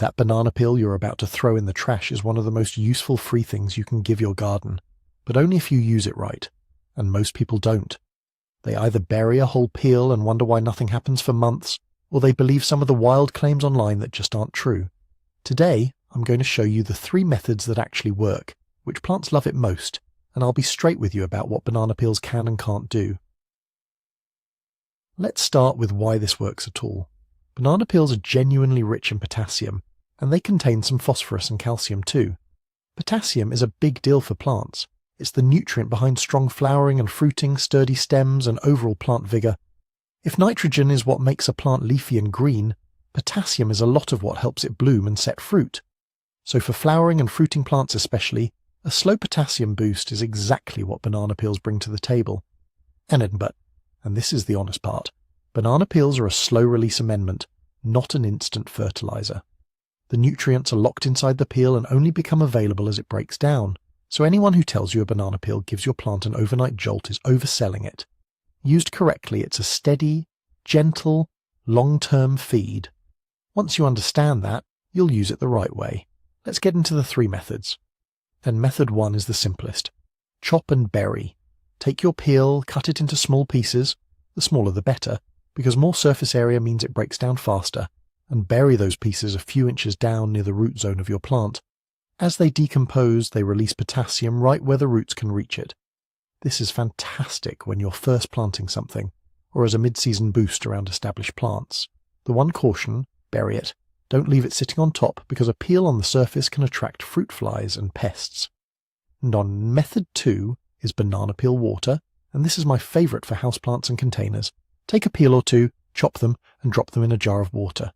That banana peel you're about to throw in the trash is one of the most useful free things you can give your garden, but only if you use it right, and most people don't. They either bury a whole peel and wonder why nothing happens for months, or they believe some of the wild claims online that just aren't true. Today, I'm going to show you the 3 methods that actually work, which plants love it most, and I'll be straight with you about what banana peels can and can't do. Let's start with why this works at all. Banana peels are genuinely rich in potassium, and they contain some phosphorus and calcium too. Potassium is a big deal for plants. It's the nutrient behind strong flowering and fruiting, sturdy stems, and overall plant vigor. If nitrogen is what makes a plant leafy and green, potassium is a lot of what helps it bloom and set fruit. So for flowering and fruiting plants especially, a slow potassium boost is exactly what banana peels bring to the table. And this is the honest part, banana peels are a slow-release amendment, not an instant fertilizer. The nutrients are locked inside the peel and only become available as it breaks down, so anyone who tells you a banana peel gives your plant an overnight jolt is overselling it. Used correctly, it's a steady, gentle, long-term feed. Once you understand that, you'll use it the right way. Let's get into the 3 methods. And method 1 is the simplest. Chop and bury. Take your peel, cut it into small pieces, the smaller the better, because more surface area means it breaks down faster, and bury those pieces a few inches down near the root zone of your plant. As they decompose, they release potassium right where the roots can reach it. This is fantastic when you're first planting something, or as a mid-season boost around established plants. The one caution, bury it. Don't leave it sitting on top because a peel on the surface can attract fruit flies and pests. And on method 2 is banana peel water, and this is my favourite for houseplants and containers. Take a peel or 2, chop them, and drop them in a jar of water.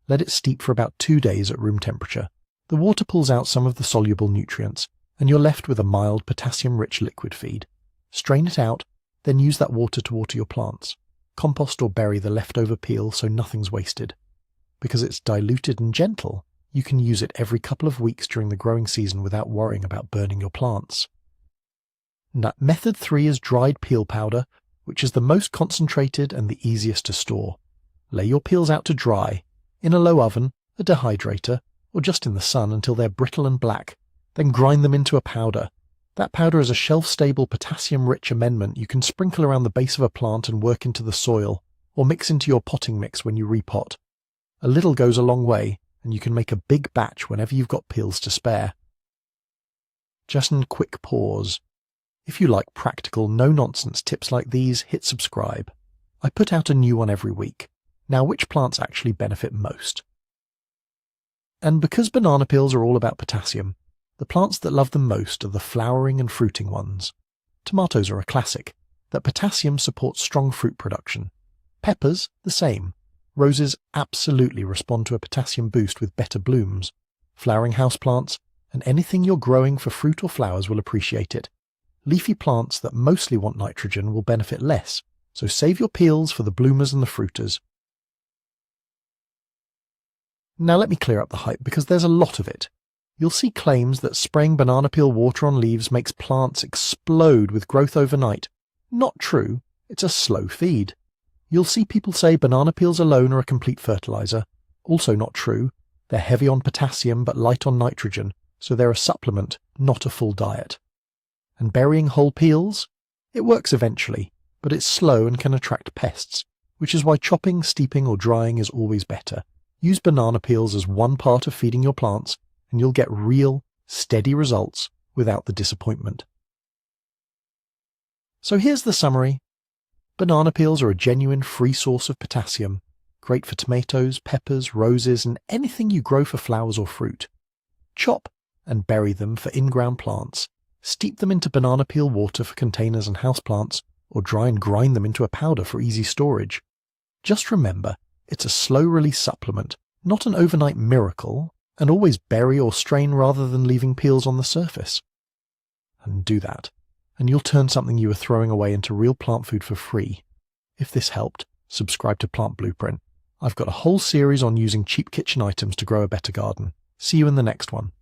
Let it steep for about 2 days at room temperature. The water pulls out some of the soluble nutrients, and you're left with a mild potassium-rich liquid feed. Strain it out, then use that water to water your plants. Compost or bury the leftover peel so nothing's wasted. Because it's diluted and gentle, you can use it every couple of weeks during the growing season without worrying about burning your plants. Method 3 is dried peel powder, which is the most concentrated and the easiest to store. Lay your peels out to dry, in a low oven, a dehydrator, or just in the sun until they're brittle and black, then grind them into a powder. That powder is a shelf-stable potassium-rich amendment you can sprinkle around the base of a plant and work into the soil, or mix into your potting mix when you repot. A little goes a long way, and you can make a big batch whenever you've got peels to spare. Just a quick pause. If you like practical, no-nonsense tips like these, hit subscribe. I put out a new one every week. Now, which plants actually benefit most? And because banana peels are all about potassium, the plants that love them most are the flowering and fruiting ones. Tomatoes are a classic. That potassium supports strong fruit production. Peppers, the same. Roses absolutely respond to a potassium boost with better blooms. Flowering houseplants and anything you're growing for fruit or flowers will appreciate it. Leafy plants that mostly want nitrogen will benefit less, so save your peels for the bloomers and the fruiters. Now let me clear up the hype because there's a lot of it. You'll see claims that spraying banana peel water on leaves makes plants explode with growth overnight. Not true, it's a slow feed. You'll see people say banana peels alone are a complete fertilizer. Also not true, they're heavy on potassium but light on nitrogen, so they're a supplement, not a full diet. And burying whole peels? It works eventually, but it's slow and can attract pests, which is why chopping, steeping or drying is always better. Use banana peels as one part of feeding your plants, and you'll get real, steady results without the disappointment. So here's the summary. Banana peels are a genuine free source of potassium, great for tomatoes, peppers, roses, and anything you grow for flowers or fruit. Chop and bury them for in-ground plants. Steep them into banana peel water for containers and houseplants, or dry and grind them into a powder for easy storage. Just remember, it's a slow-release supplement, not an overnight miracle, and always bury or strain rather than leaving peels on the surface. And do that, and you'll turn something you were throwing away into real plant food for free. If this helped, subscribe to Plant Blueprint. I've got a whole series on using cheap kitchen items to grow a better garden. See you in the next one.